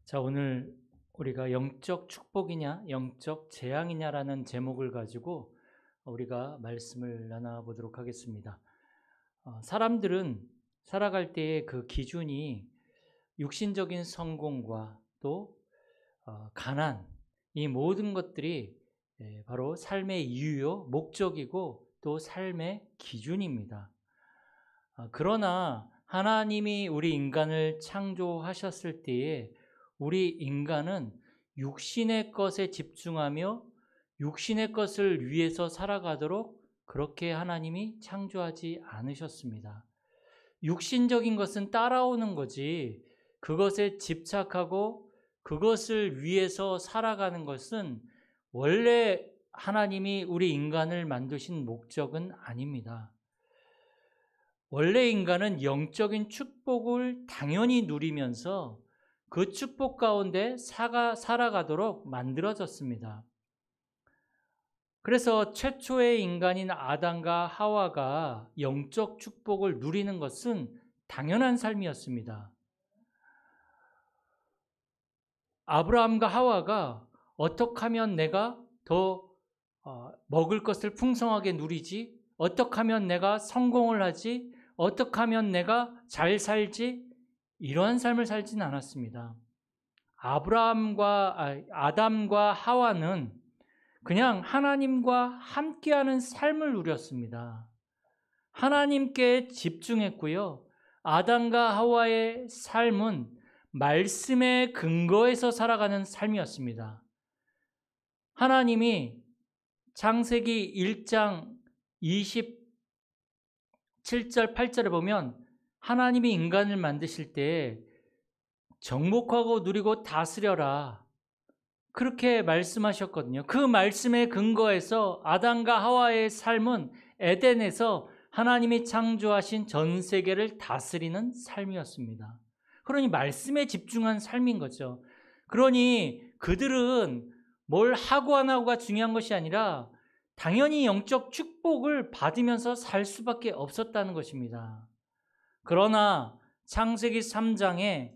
자, 오늘 우리가 영적 축복이냐, 영적 재앙이냐라는 제목을 가지고 우리가 말씀을 나눠보도록 하겠습니다. 사람들은 살아갈 때의 그 기준이 육신적인 성공과 또 가난, 이 모든 것들이 바로 삶의 이유요, 목적이고 또 삶의 기준입니다. 그러나 하나님이 우리 인간을 창조하셨을 때에 우리 인간은 육신의 것에 집중하며 육신의 것을 위해서 살아가도록 그렇게 하나님이 창조하지 않으셨습니다. 육신적인 것은 따라오는 거지, 그것에 집착하고 그것을 위해서 살아가는 것은 원래 하나님이 우리 인간을 만드신 목적은 아닙니다. 원래 인간은 영적인 축복을 당연히 누리면서 그 축복 가운데 살아가도록 만들어졌습니다. 그래서 최초의 인간인 아담과 하와가 영적 축복을 누리는 것은 당연한 삶이었습니다. 아브라함과 하와가 어떻게 하면 내가 더 먹을 것을 풍성하게 누리지? 어떻게 하면 내가 성공을 하지? 어떻게 하면 내가 잘 살지? 이러한 삶을 살지는 않았습니다. 아담과 하와는 그냥 하나님과 함께하는 삶을 누렸습니다. 하나님께 집중했고요. 아담과 하와의 삶은 말씀의 근거에서 살아가는 삶이었습니다. 하나님이 창세기 1장 27절 8절에 보면 하나님이 인간을 만드실 때 정복하고 누리고 다스려라, 그렇게 말씀하셨거든요. 그 말씀의 근거에서 아담과 하와의 삶은 에덴에서 하나님이 창조하신 전 세계를 다스리는 삶이었습니다. 그러니 말씀에 집중한 삶인 거죠. 그러니 그들은 뭘 하고 안 하고가 중요한 것이 아니라 당연히 영적 축복을 받으면서 살 수밖에 없었다는 것입니다. 그러나 창세기 3장에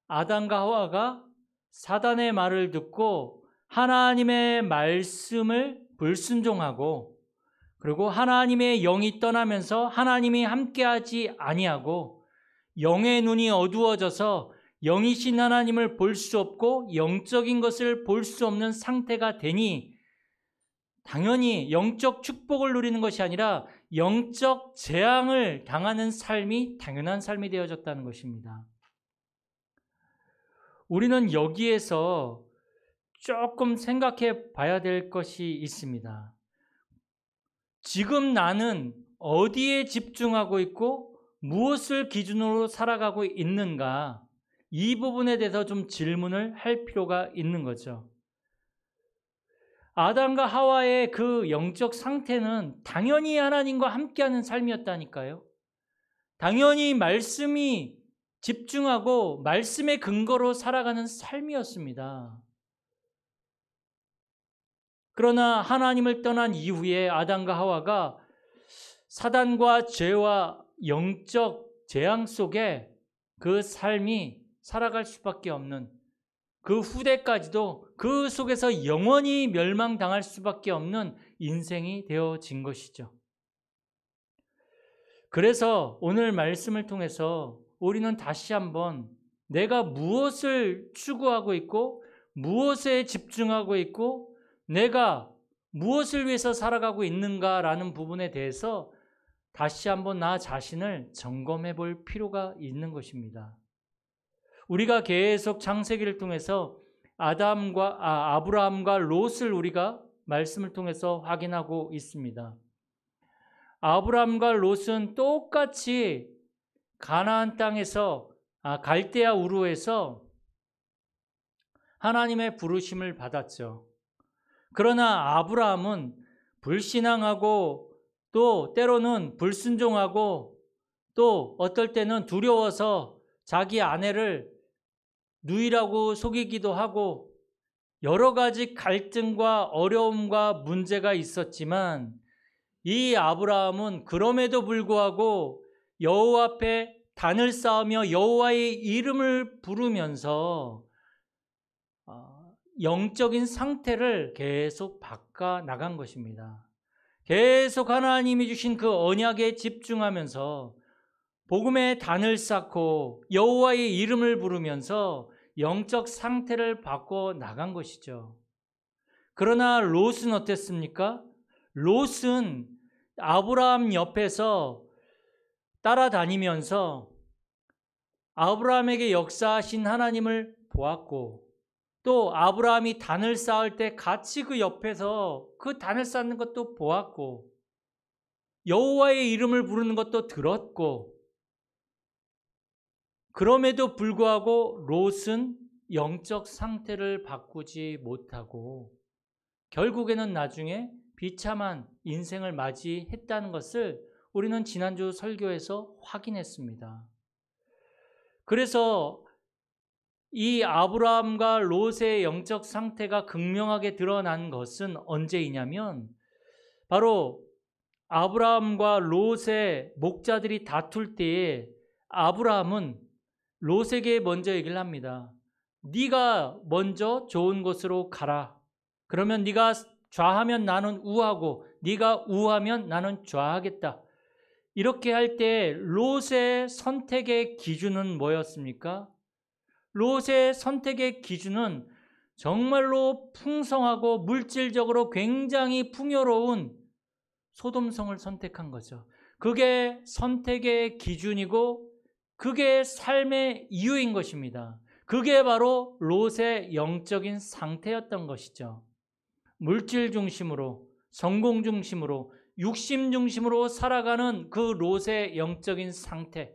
아담과 하와가 사단의 말을 듣고 하나님의 말씀을 불순종하고, 그리고 하나님의 영이 떠나면서 하나님이 함께하지 아니하고 영의 눈이 어두워져서 영이신 하나님을 볼 수 없고 영적인 것을 볼 수 없는 상태가 되니 당연히 영적 축복을 누리는 것이 아니라 영적 재앙을 당하는 삶이 당연한 삶이 되어졌다는 것입니다. 우리는 여기에서 조금 생각해 봐야 될 것이 있습니다. 지금 나는 어디에 집중하고 있고 무엇을 기준으로 살아가고 있는가, 이 부분에 대해서 좀 질문을 할 필요가 있는 거죠. 아담과 하와의 그 영적 상태는 당연히 하나님과 함께하는 삶이었다니까요. 당연히 말씀이 집중하고 말씀의 근거로 살아가는 삶이었습니다. 그러나 하나님을 떠난 이후에 아담과 하와가 사단과 죄와 영적 재앙 속에 그 삶이 살아갈 수밖에 없는, 그 후대까지도 그 속에서 영원히 멸망당할 수밖에 없는 인생이 되어진 것이죠. 그래서 오늘 말씀을 통해서 우리는 다시 한번 내가 무엇을 추구하고 있고 무엇에 집중하고 있고 내가 무엇을 위해서 살아가고 있는가라는 부분에 대해서 다시 한번 나 자신을 점검해 볼 필요가 있는 것입니다. 우리가 계속 창세기를 통해서 아브라함과 롯을 우리가 말씀을 통해서 확인하고 있습니다. 아브라함과 롯은 똑같이 가나안 땅에서 갈대아 우르에서 하나님의 부르심을 받았죠. 그러나 아브라함은 불신앙하고 또 때로는 불순종하고 또 어떨 때는 두려워서 자기 아내를 누이라고 속이기도 하고 여러 가지 갈등과 어려움과 문제가 있었지만 이 아브라함은 그럼에도 불구하고 여호와 앞에 단을 쌓으며 여호와의 이름을 부르면서 영적인 상태를 계속 바꿔 나간 것입니다. 계속 하나님이 주신 그 언약에 집중하면서 복음의 단을 쌓고 여호와의 이름을 부르면서 영적 상태를 바꿔 나간 것이죠. 그러나 롯은 어땠습니까? 롯은 아브라함 옆에서 따라다니면서 아브라함에게 역사하신 하나님을 보았고, 또 아브라함이 단을 쌓을 때 같이 그 옆에서 그 단을 쌓는 것도 보았고, 여호와의 이름을 부르는 것도 들었고, 그럼에도 불구하고 롯은 영적 상태를 바꾸지 못하고 결국에는 나중에 비참한 인생을 맞이했다는 것을 우리는 지난주 설교에서 확인했습니다. 그래서 이 아브라함과 롯의 영적 상태가 극명하게 드러난 것은 언제이냐면 바로 아브라함과 롯의 목자들이 다툴 때에 아브라함은 롯에게 먼저 얘기를 합니다. 네가 먼저 좋은 곳으로 가라. 그러면 네가 좌하면 나는 우하고 네가 우하면 나는 좌하겠다. 이렇게 할 때 롯의 선택의 기준은 뭐였습니까? 롯의 선택의 기준은 정말로 풍성하고 물질적으로 굉장히 풍요로운 소돔성을 선택한 거죠. 그게 선택의 기준이고 그게 삶의 이유인 것입니다. 그게 바로 롯의 영적인 상태였던 것이죠. 물질 중심으로, 성공 중심으로, 육심 중심으로 살아가는 그 롯의 영적인 상태.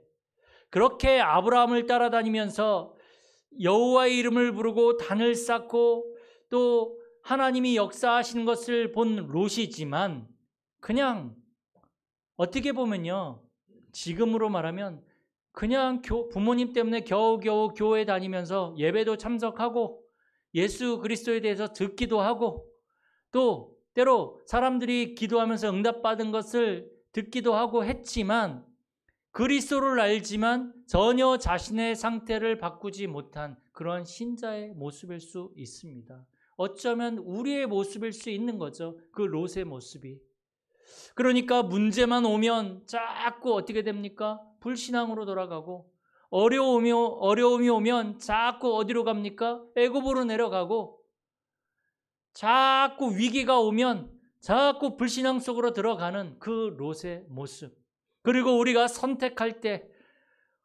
그렇게 아브라함을 따라다니면서 여호와의 이름을 부르고 단을 쌓고 또 하나님이 역사하시는 것을 본 롯이지만 그냥 어떻게 보면요, 지금으로 말하면 그냥 부모님 때문에 겨우겨우 교회 다니면서 예배도 참석하고 예수 그리스도에 대해서 듣기도 하고 또 때로 사람들이 기도하면서 응답받은 것을 듣기도 하고 했지만 그리스도를 알지만 전혀 자신의 상태를 바꾸지 못한 그런 신자의 모습일 수 있습니다. 어쩌면 우리의 모습일 수 있는 거죠. 그 롯의 모습이. 그러니까 문제만 오면 자꾸 어떻게 됩니까? 불신앙으로 돌아가고 어려움이 오면 자꾸 어디로 갑니까? 애굽으로 내려가고 자꾸 위기가 오면 자꾸 불신앙 속으로 들어가는 그 롯의 모습. 그리고 우리가 선택할 때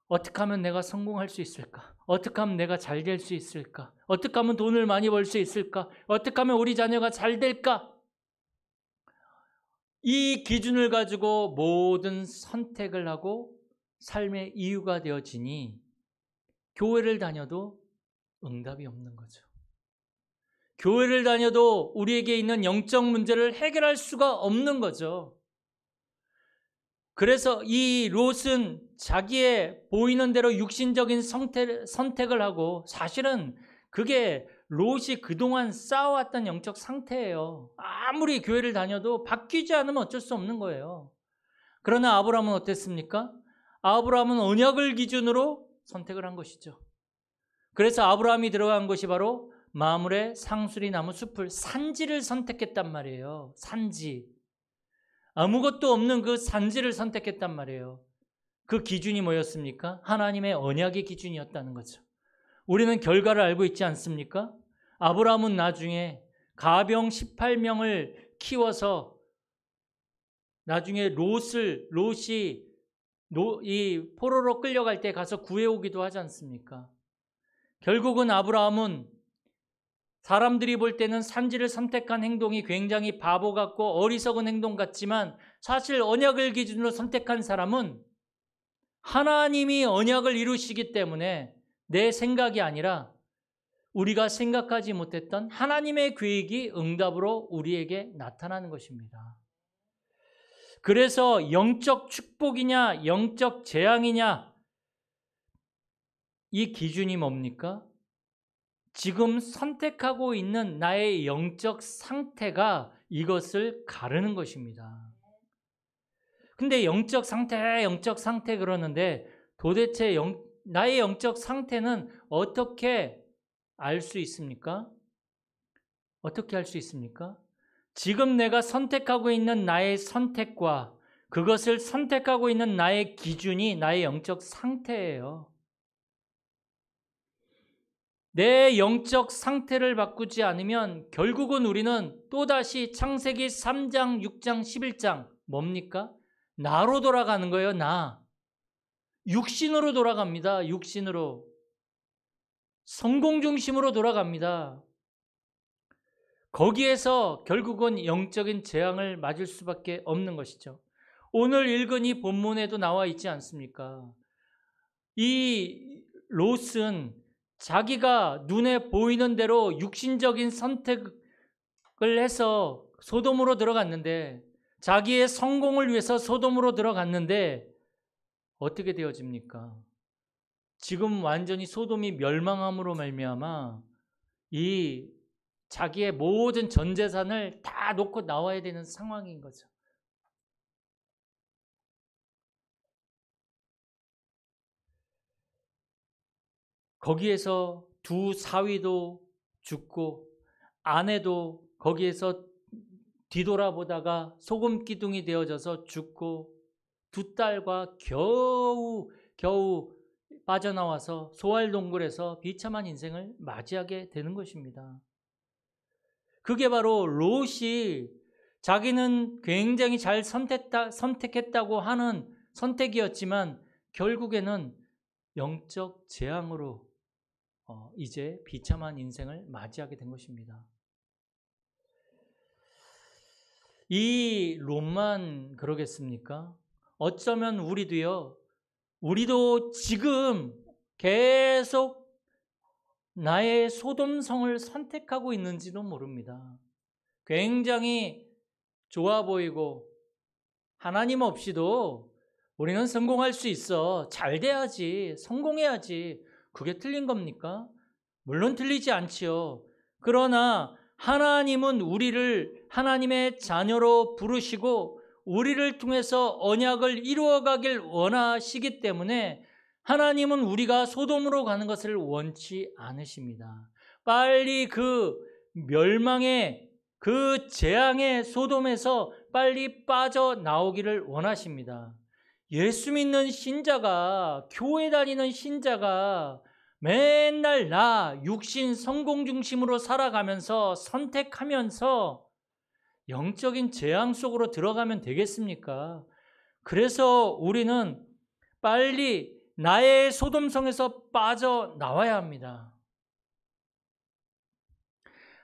어떻게 하면 내가 성공할 수 있을까? 어떻게 하면 내가 잘 될 수 있을까? 어떻게 하면 돈을 많이 벌 수 있을까? 어떻게 하면 우리 자녀가 잘 될까? 이 기준을 가지고 모든 선택을 하고 삶의 이유가 되어지니 교회를 다녀도 응답이 없는 거죠. 교회를 다녀도 우리에게 있는 영적 문제를 해결할 수가 없는 거죠. 그래서 이 롯은 자기의 보이는 대로 육신적인 선택을 하고 사실은 그게 롯이 그동안 쌓아왔던 영적 상태예요. 아무리 교회를 다녀도 바뀌지 않으면 어쩔 수 없는 거예요. 그러나 아브라함은 어땠습니까? 아브라함은 언약을 기준으로 선택을 한 것이죠. 그래서 아브라함이 들어간 것이 바로 마므레 상수리 나무 숲을 산지를 선택했단 말이에요. 산지. 아무것도 없는 그 산지를 선택했단 말이에요. 그 기준이 뭐였습니까? 하나님의 언약의 기준이었다는 거죠. 우리는 결과를 알고 있지 않습니까? 아브라함은 나중에 가병 18명을 키워서 나중에 롯이 이 포로로 끌려갈 때 가서 구해오기도 하지 않습니까? 결국은 아브라함은 사람들이 볼 때는 산지를 선택한 행동이 굉장히 바보 같고 어리석은 행동 같지만 사실 언약을 기준으로 선택한 사람은 하나님이 언약을 이루시기 때문에 내 생각이 아니라 우리가 생각하지 못했던 하나님의 계획이 응답으로 우리에게 나타나는 것입니다. 그래서 영적 축복이냐 영적 재앙이냐 이 기준이 뭡니까? 지금 선택하고 있는 나의 영적 상태가 이것을 가르는 것입니다. 근데 영적 상태 그러는데 도대체 나의 영적 상태는 어떻게 알 수 있습니까? 어떻게 알 수 있습니까? 지금 내가 선택하고 있는 나의 선택과 그것을 선택하고 있는 나의 기준이 나의 영적 상태예요. 내 영적 상태를 바꾸지 않으면 결국은 우리는 또다시 창세기 3장, 6장, 11장 뭡니까? 나로 돌아가는 거예요. 나. 육신으로 돌아갑니다. 육신으로. 성공 중심으로 돌아갑니다. 거기에서 결국은 영적인 재앙을 맞을 수밖에 없는 것이죠. 오늘 읽은 이 본문에도 나와 있지 않습니까? 이 롯은 자기가 눈에 보이는 대로 육신적인 선택을 해서 소돔으로 들어갔는데, 자기의 성공을 위해서 소돔으로 들어갔는데 어떻게 되어집니까? 지금 완전히 소돔이 멸망함으로 말미암아 이 자기의 모든 전 재산을 다 놓고 나와야 되는 상황인 거죠. 거기에서 두 사위도 죽고 아내도 거기에서 뒤돌아보다가 소금 기둥이 되어져서 죽고 두 딸과 겨우 빠져나와서 소활동굴에서 비참한 인생을 맞이하게 되는 것입니다. 그게 바로 롯이 자기는 굉장히 잘 선택했다고 하는 선택이었지만 결국에는 영적 재앙으로 이제 비참한 인생을 맞이하게 된 것입니다. 이 롯만 그러겠습니까? 어쩌면 우리도 지금 계속 나의 소돔성을 선택하고 있는지도 모릅니다. 굉장히 좋아 보이고 하나님 없이도 우리는 성공할 수 있어. 잘 돼야지. 성공해야지. 그게 틀린 겁니까? 물론 틀리지 않지요. 그러나 하나님은 우리를 하나님의 자녀로 부르시고 우리를 통해서 언약을 이루어가길 원하시기 때문에 하나님은 우리가 소돔으로 가는 것을 원치 않으십니다. 빨리 그 멸망의 그 재앙의 소돔에서 빨리 빠져나오기를 원하십니다. 예수 믿는 신자가, 교회 다니는 신자가 맨날 나 육신 성공 중심으로 살아가면서 선택하면서 영적인 재앙 속으로 들어가면 되겠습니까? 그래서 우리는 빨리 나의 소돔성에서 빠져나와야 합니다.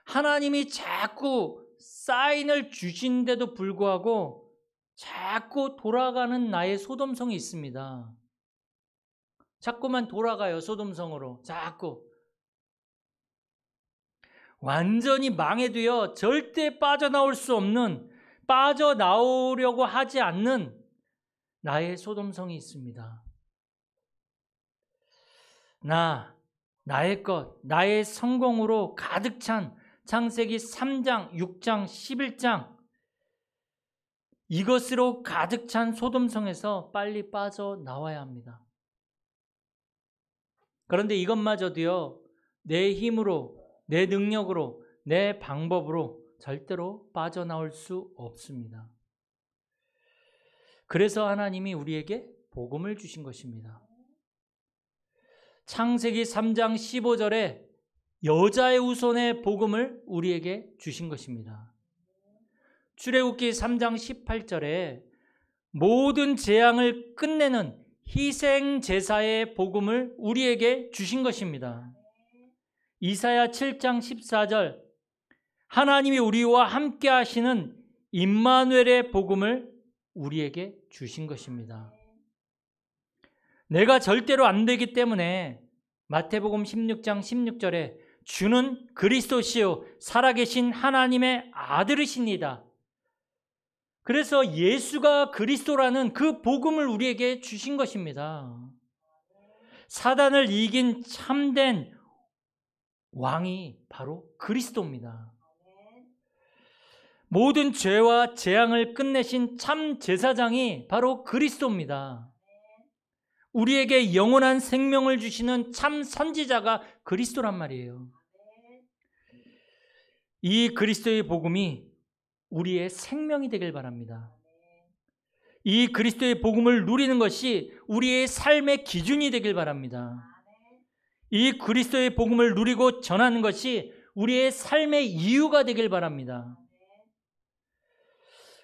하나님이 자꾸 사인을 주신데도 불구하고 자꾸 돌아가는 나의 소돔성이 있습니다. 자꾸만 돌아가요, 소돔성으로. 자꾸. 완전히 망해도요, 절대 빠져나올 수 없는, 빠져나오려고 하지 않는 나의 소돔성이 있습니다. 나의 것, 나의 성공으로 가득 찬 창세기 3장, 6장, 11장 이것으로 가득 찬 소돔성에서 빨리 빠져나와야 합니다. 그런데 이것마저도요, 내 힘으로, 내 능력으로, 내 방법으로 절대로 빠져나올 수 없습니다. 그래서 하나님이 우리에게 복음을 주신 것입니다. 창세기 3장 15절에 여자의 후손의 복음을 우리에게 주신 것입니다. 출애굽기 3장 18절에 모든 재앙을 끝내는 희생 제사의 복음을 우리에게 주신 것입니다. 이사야 7장 14절 하나님이 우리와 함께 하시는 임마누엘의 복음을 우리에게 주신 것입니다. 내가 절대로 안 되기 때문에 마태복음 16장 16절에 주는 그리스도시요 살아계신 하나님의 아들이십니다. 그래서 예수가 그리스도라는 그 복음을 우리에게 주신 것입니다. 사단을 이긴 참된 왕이 바로 그리스도입니다. 모든 죄와 재앙을 끝내신 참 제사장이 바로 그리스도입니다. 우리에게 영원한 생명을 주시는 참 선지자가 그리스도란 말이에요. 이 그리스도의 복음이 우리의 생명이 되길 바랍니다. 이 그리스도의 복음을 누리는 것이 우리의 삶의 기준이 되길 바랍니다. 이 그리스도의 복음을 누리고 전하는 것이 우리의 삶의 이유가 되길 바랍니다.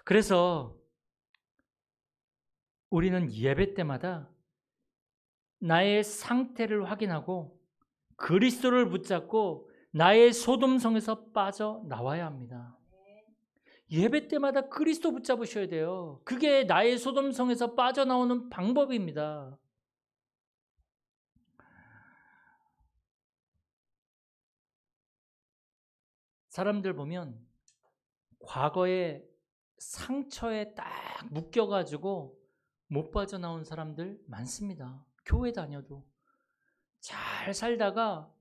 그래서 우리는 예배 때마다 나의 상태를 확인하고 그리스도를 붙잡고 나의 소돔성에서 빠져나와야 합니다. 예배 때마다 그리스도 붙잡으셔야 돼요. 그게 나의 소돔성에서 빠져나오는 방법입니다. 사람들 보면 과거의 상처에 딱 묶여가지고 못 빠져나온 사람들 많습니다. 교회 다녀도 잘 살다가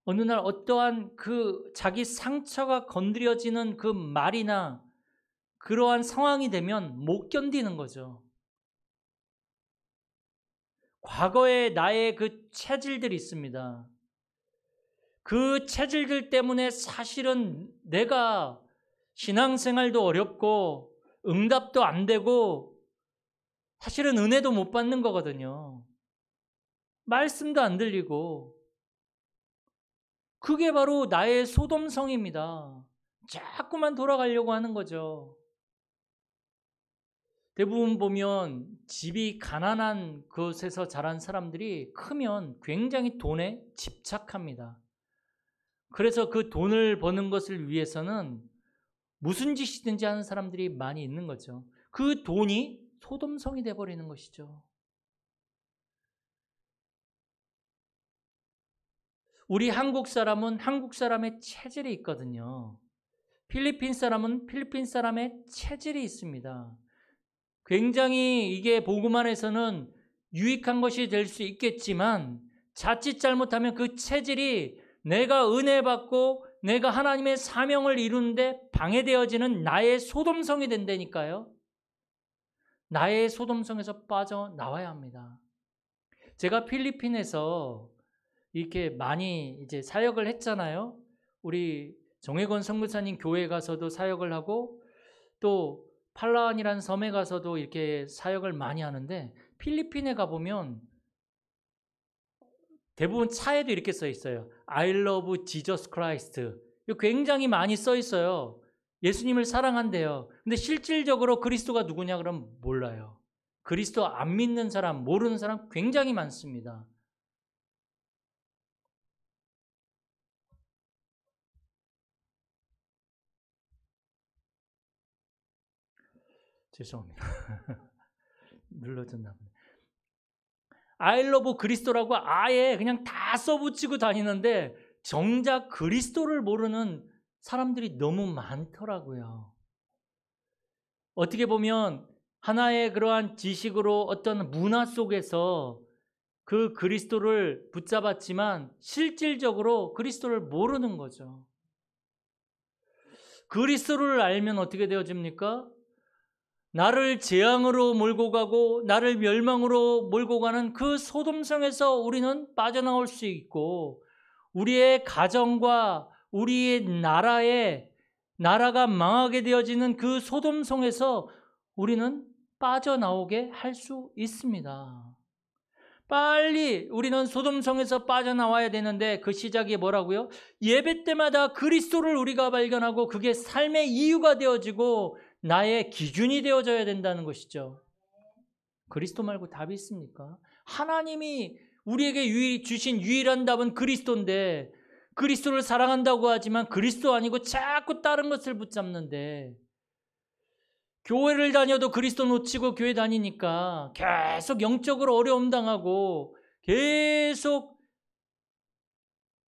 어느 날 어떠한 그 자기 상처가 건드려지는 그 말이나 그러한 상황이 되면 못 견디는 거죠. 과거에 나의 그 체질들이 있습니다. 그 체질들 때문에 사실은 내가 신앙생활도 어렵고 응답도 안 되고 사실은 은혜도 못 받는 거거든요. 말씀도 안 들리고 그게 바로 나의 소돔성입니다. 자꾸만 돌아가려고 하는 거죠. 대부분 보면 집이 가난한 곳에서 자란 사람들이 크면 굉장히 돈에 집착합니다. 그래서 그 돈을 버는 것을 위해서는 무슨 짓이든지 하는 사람들이 많이 있는 거죠. 그 돈이 소돔성이 돼버리는 것이죠. 우리 한국 사람은 한국 사람의 체질이 있거든요. 필리핀 사람은 필리핀 사람의 체질이 있습니다. 굉장히 이게 복음 안에서는 유익한 것이 될 수 있겠지만 자칫 잘못하면 그 체질이 내가 은혜 받고 내가 하나님의 사명을 이루는데 방해되어지는 나의 소돔성이 된다니까요. 나의 소돔성에서 빠져나와야 합니다. 제가 필리핀에서 이렇게 많이 이제 사역을 했잖아요. 우리 정혜권 선교사님 교회에 가서도 사역을 하고 또 팔라완이라는 섬에 가서도 이렇게 사역을 많이 하는데 필리핀에 가보면 대부분 차에도 이렇게 써 있어요. I love Jesus Christ. 이거 굉장히 많이 써 있어요. 예수님을 사랑한대요. 근데 실질적으로 그리스도가 누구냐 그러면 몰라요. 그리스도 안 믿는 사람, 모르는 사람 굉장히 많습니다. 죄송합니다. 눌러졌나 보네. I love 그리스도라고 아예 그냥 다 써붙이고 다니는데 정작 그리스도를 모르는 사람들이 너무 많더라고요. 어떻게 보면 하나의 그러한 지식으로 어떤 문화 속에서 그 그리스도를 붙잡았지만 실질적으로 그리스도를 모르는 거죠. 그리스도를 알면 어떻게 되어집니까? 나를 재앙으로 몰고 가고 나를 멸망으로 몰고 가는 그 소돔성에서 우리는 빠져나올 수 있고 우리의 가정과 우리의 나라가 망하게 되어지는 그 소돔성에서 우리는 빠져나오게 할 수 있습니다. 빨리 우리는 소돔성에서 빠져나와야 되는데 그 시작이 뭐라고요? 예배 때마다 그리스도를 우리가 발견하고 그게 삶의 이유가 되어지고 나의 기준이 되어져야 된다는 것이죠. 그리스도 말고 답이 있습니까? 하나님이 우리에게 주신 유일한 답은 그리스도인데 그리스도를 사랑한다고 하지만 그리스도 아니고 자꾸 다른 것을 붙잡는데 교회를 다녀도 그리스도 놓치고 교회 다니니까 계속 영적으로 어려움 당하고 계속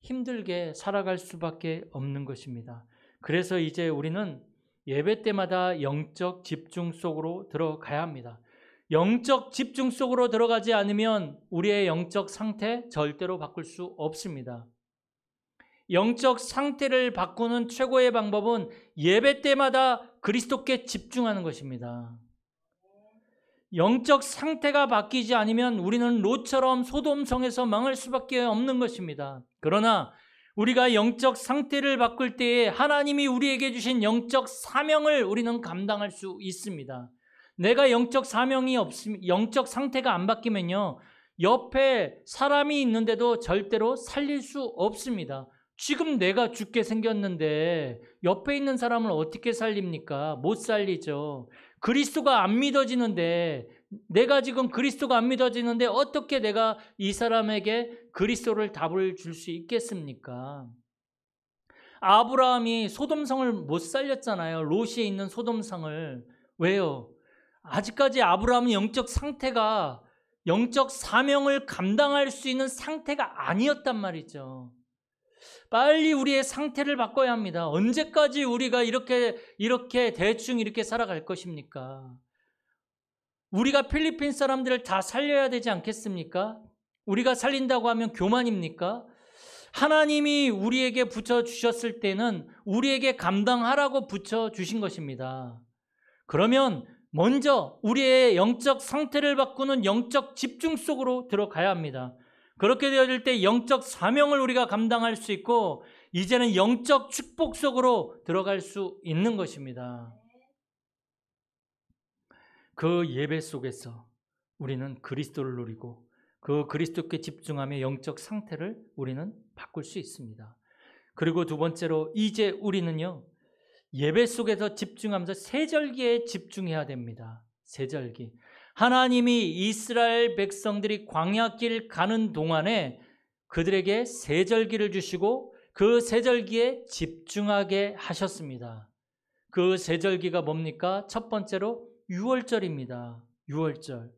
힘들게 살아갈 수밖에 없는 것입니다. 그래서 이제 우리는 예배 때마다 영적 집중 속으로 들어가야 합니다. 영적 집중 속으로 들어가지 않으면 우리의 영적 상태 절대로 바꿀 수 없습니다. 영적 상태를 바꾸는 최고의 방법은 예배 때마다 그리스도께 집중하는 것입니다. 영적 상태가 바뀌지 않으면 우리는 롯처럼 소돔성에서 망할 수밖에 없는 것입니다. 그러나 우리가 영적 상태를 바꿀 때에 하나님이 우리에게 주신 영적 사명을 우리는 감당할 수 있습니다. 내가 영적 사명이 없으면, 영적 상태가 안 바뀌면요, 옆에 사람이 있는데도 절대로 살릴 수 없습니다. 지금 내가 죽게 생겼는데 옆에 있는 사람을 어떻게 살립니까? 못 살리죠. 그리스도가 안 믿어지는데, 내가 지금 그리스도가 안 믿어지는데 어떻게 내가 이 사람에게 그리스도를 답을 줄 수 있겠습니까? 아브라함이 소돔성을 못 살렸잖아요. 롯이 있는 소돔성을. 왜요? 아직까지 아브라함은 영적 상태가, 영적 사명을 감당할 수 있는 상태가 아니었단 말이죠. 빨리 우리의 상태를 바꿔야 합니다. 언제까지 우리가 이렇게 대충 이렇게 살아갈 것입니까? 우리가 필리핀 사람들을 다 살려야 되지 않겠습니까? 우리가 살린다고 하면 교만입니까? 하나님이 우리에게 붙여주셨을 때는 우리에게 감당하라고 붙여주신 것입니다. 그러면 먼저 우리의 영적 상태를 바꾸는 영적 집중 속으로 들어가야 합니다. 그렇게 되어질 때 영적 사명을 우리가 감당할 수 있고, 이제는 영적 축복 속으로 들어갈 수 있는 것입니다. 그 예배 속에서 우리는 그리스도를 누리고 그 그리스도께 집중하며 영적 상태를 우리는 바꿀 수 있습니다. 그리고 두 번째로, 이제 우리는요, 예배 속에서 집중하면서 세절기에 집중해야 됩니다. 세절기. 하나님이 이스라엘 백성들이 광야길 가는 동안에 그들에게 세절기를 주시고 그 세절기에 집중하게 하셨습니다. 그 세절기가 뭡니까? 첫 번째로 유월절입니다. 유월절.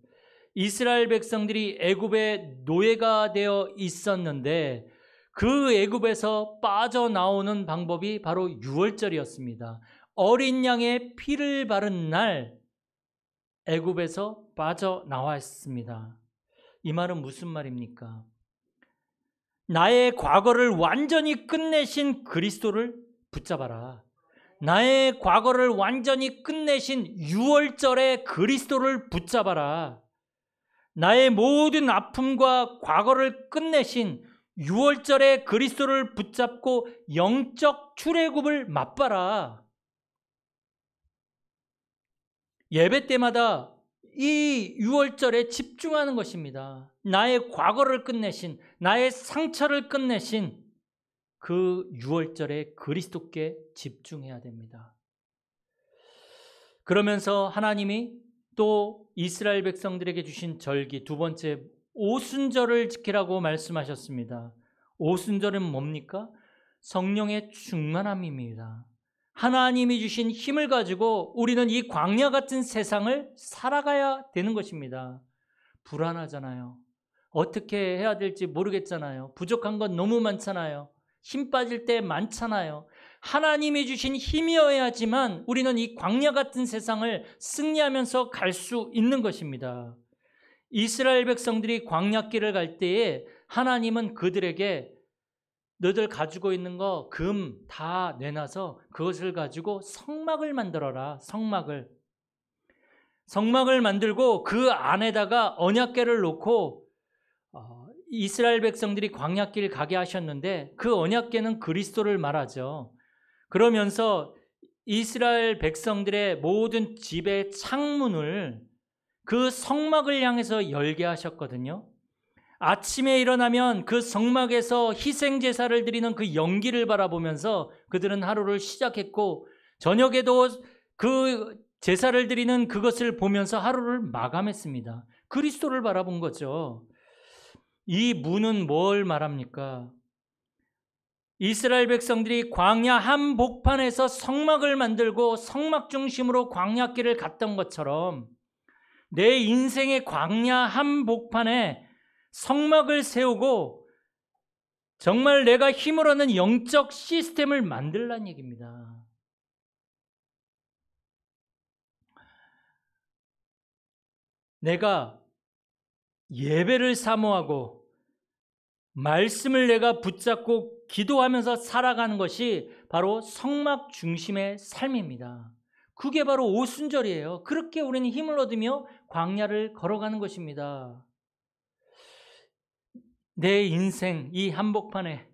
이스라엘 백성들이 애굽의 노예가 되어 있었는데 그 애굽에서 빠져나오는 방법이 바로 유월절이었습니다. 어린 양의 피를 바른 날 애굽에서 빠져나왔습니다. 이 말은 무슨 말입니까? 나의 과거를 완전히 끝내신 그리스도를 붙잡아라. 나의 과거를 완전히 끝내신 유월절의 그리스도를 붙잡아라. 나의 모든 아픔과 과거를 끝내신 유월절의 그리스도를 붙잡고 영적 출애굽을 맛봐라. 예배 때마다 이 유월절에 집중하는 것입니다. 나의 과거를 끝내신, 나의 상처를 끝내신 그 유월절에 그리스도께 집중해야 됩니다. 그러면서 하나님이 또 이스라엘 백성들에게 주신 절기, 두 번째 오순절을 지키라고 말씀하셨습니다. 오순절은 뭡니까? 성령의 충만함입니다. 하나님이 주신 힘을 가지고 우리는 이 광야 같은 세상을 살아가야 되는 것입니다. 불안하잖아요. 어떻게 해야 될지 모르겠잖아요. 부족한 건 너무 많잖아요. 힘 빠질 때 많잖아요. 하나님이 주신 힘이어야지만 우리는 이 광야 같은 세상을 승리하면서 갈 수 있는 것입니다. 이스라엘 백성들이 광야길을 갈 때에 하나님은 그들에게 너들 가지고 있는 거 금 다 내놔서 그것을 가지고 성막을 만들어라. 성막을 만들고 그 안에다가 언약궤를 놓고 이스라엘 백성들이 광야길 가게 하셨는데 그 언약궤는 그리스도를 말하죠. 그러면서 이스라엘 백성들의 모든 집의 창문을 그 성막을 향해서 열게 하셨거든요. 아침에 일어나면 그 성막에서 희생제사를 드리는 그 연기를 바라보면서 그들은 하루를 시작했고, 저녁에도 그 제사를 드리는 그것을 보면서 하루를 마감했습니다. 그리스도를 바라본 거죠. 이 문은 뭘 말합니까? 이스라엘 백성들이 광야 한복판에서 성막을 만들고 성막 중심으로 광야길을 갔던 것처럼 내 인생의 광야 한복판에 성막을 세우고 정말 내가 힘을 얻는 영적 시스템을 만들라는 얘기입니다. 내가 예배를 사모하고 말씀을 내가 붙잡고 기도하면서 살아가는 것이 바로 성막 중심의 삶입니다. 그게 바로 오순절이에요. 그렇게 우리는 힘을 얻으며 광야를 걸어가는 것입니다. 내 인생 이 한복판에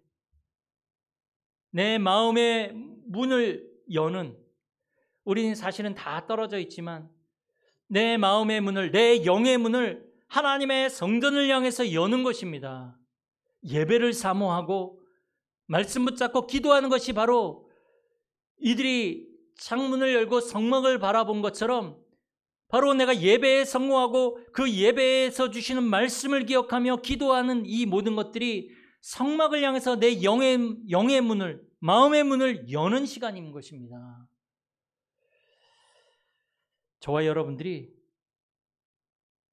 내 마음의 문을 여는, 우리는 사실은 다 떨어져 있지만 내 마음의 문을, 내 영의 문을 하나님의 성전을 향해서 여는 것입니다. 예배를 사모하고 말씀 붙잡고 기도하는 것이 바로 이들이 창문을 열고 성막을 바라본 것처럼 바로 내가 예배에 성공하고 그 예배에서 주시는 말씀을 기억하며 기도하는 이 모든 것들이 성막을 향해서 내 영의 문을, 마음의 문을 여는 시간인 것입니다. 저와 여러분들이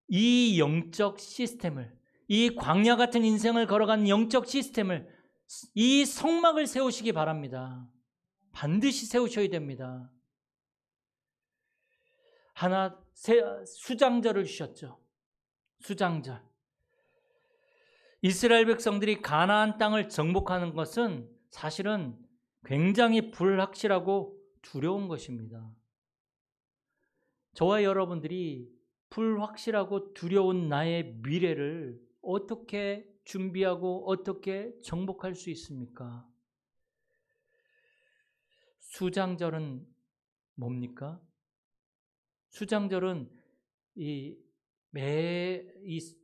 이 영적 시스템을, 이 광야 같은 인생을 걸어가는 영적 시스템을, 이 성막을 세우시기 바랍니다. 반드시 세우셔야 됩니다. 수장절을 주셨죠. 수장절. 이스라엘 백성들이 가나안 땅을 정복하는 것은 사실은 굉장히 불확실하고 두려운 것입니다. 저와 여러분들이 불확실하고 두려운 나의 미래를 어떻게 준비하고 어떻게 정복할 수 있습니까? 수장절은 뭡니까? 수장절은 이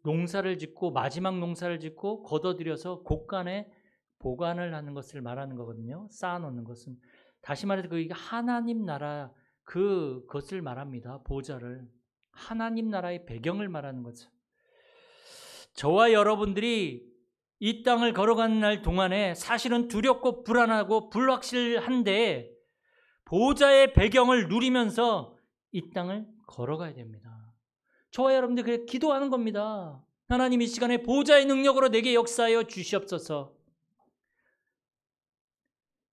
농사를 짓고 마지막 농사를 짓고 걷어들여서 곳간에 보관을 하는 것을 말하는 거거든요. 쌓아놓는 것은. 다시 말해서 그 하나님 나라 그것을 말합니다. 보좌를. 하나님 나라의 배경을 말하는 거죠. 저와 여러분들이 이 땅을 걸어가는 날 동안에 사실은 두렵고 불안하고 불확실한데 보좌의 배경을 누리면서 이 땅을 걸어가야 됩니다. 저와 여러분들 그래 기도하는 겁니다. 하나님 이 시간에 보좌의 능력으로 내게 역사하여 주시옵소서.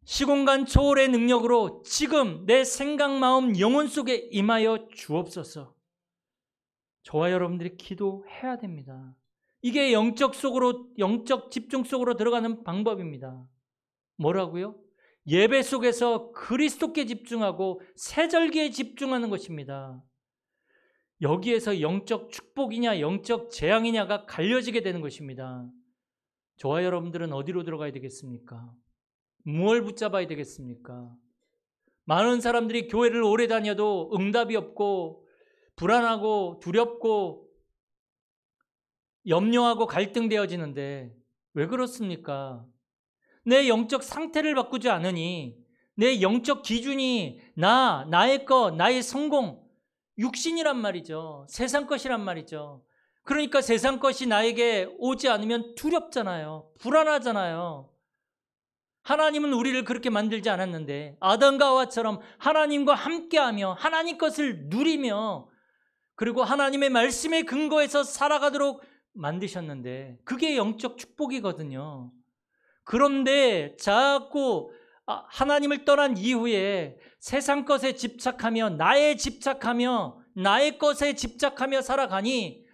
시공간 초월의 능력으로 지금 내 생각, 마음, 영혼 속에 임하여 주옵소서. 저와 여러분들이 기도해야 됩니다. 이게 영적 집중 속으로 들어가는 방법입니다. 뭐라고요? 예배 속에서 그리스도께 집중하고 새절기에 집중하는 것입니다. 여기에서 영적 축복이냐 영적 재앙이냐가 갈려지게 되는 것입니다. 저와 여러분들은 어디로 들어가야 되겠습니까? 무엇을 붙잡아야 되겠습니까? 많은 사람들이 교회를 오래 다녀도 응답이 없고 불안하고 두렵고 염려하고 갈등되어지는데 왜 그렇습니까? 내 영적 상태를 바꾸지 않으니 내 영적 기준이 나의 것, 나의 성공, 육신이란 말이죠. 세상 것이란 말이죠. 그러니까 세상 것이 나에게 오지 않으면 두렵잖아요. 불안하잖아요. 하나님은 우리를 그렇게 만들지 않았는데 아담과 하와처럼 하나님과 함께하며 하나님 것을 누리며 그리고 하나님의 말씀에 근거해서 살아가도록 만드셨는데 그게 영적 축복이거든요. 그런데 자꾸 하나님을 떠난 이후에 세상 것에 집착하며 나의 것에 집착하며 살아가니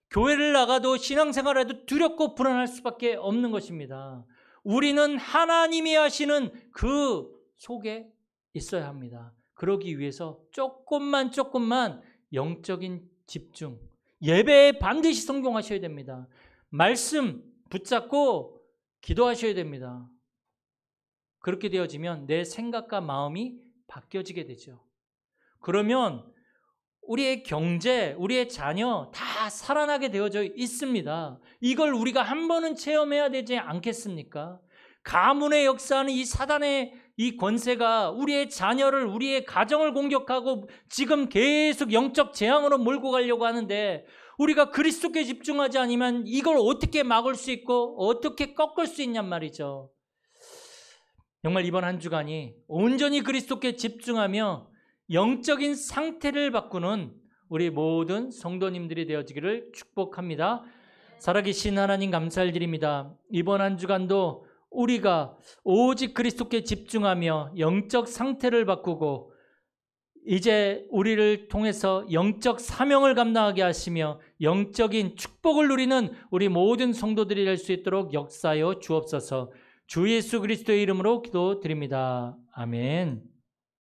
교회를 나가도 신앙생활에도 두렵고 불안할 수밖에 없는 것입니다. 우리는 하나님이 하시는 그 속에 있어야 합니다. 그러기 위해서 조금만 영적인 집중, 예배에 반드시 성공하셔야 됩니다. 말씀 붙잡고 기도하셔야 됩니다. 그렇게 되어지면 내 생각과 마음이 바뀌어지게 되죠. 그러면 우리의 경제, 우리의 자녀 다 살아나게 되어져 있습니다. 이걸 우리가 한 번은 체험해야 되지 않겠습니까? 가문의 역사하는 이 사단의 이 권세가 우리의 자녀를, 우리의 가정을 공격하고 지금 계속 영적 재앙으로 몰고 가려고 하는데 우리가 그리스도께 집중하지 않으면 이걸 어떻게 막을 수 있고 어떻게 꺾을 수 있냔 말이죠. 정말 이번 한 주간이 온전히 그리스도께 집중하며 영적인 상태를 바꾸는 우리 모든 성도님들이 되어지기를 축복합니다. 살아계신 하나님 감사를 드립니다. 이번 한 주간도 우리가 오직 그리스도께 집중하며 영적 상태를 바꾸고 이제 우리를 통해서 영적 사명을 감당하게 하시며 영적인 축복을 누리는 우리 모든 성도들이 될 수 있도록 역사하여 주옵소서. 주 예수 그리스도의 이름으로 기도드립니다. 아멘.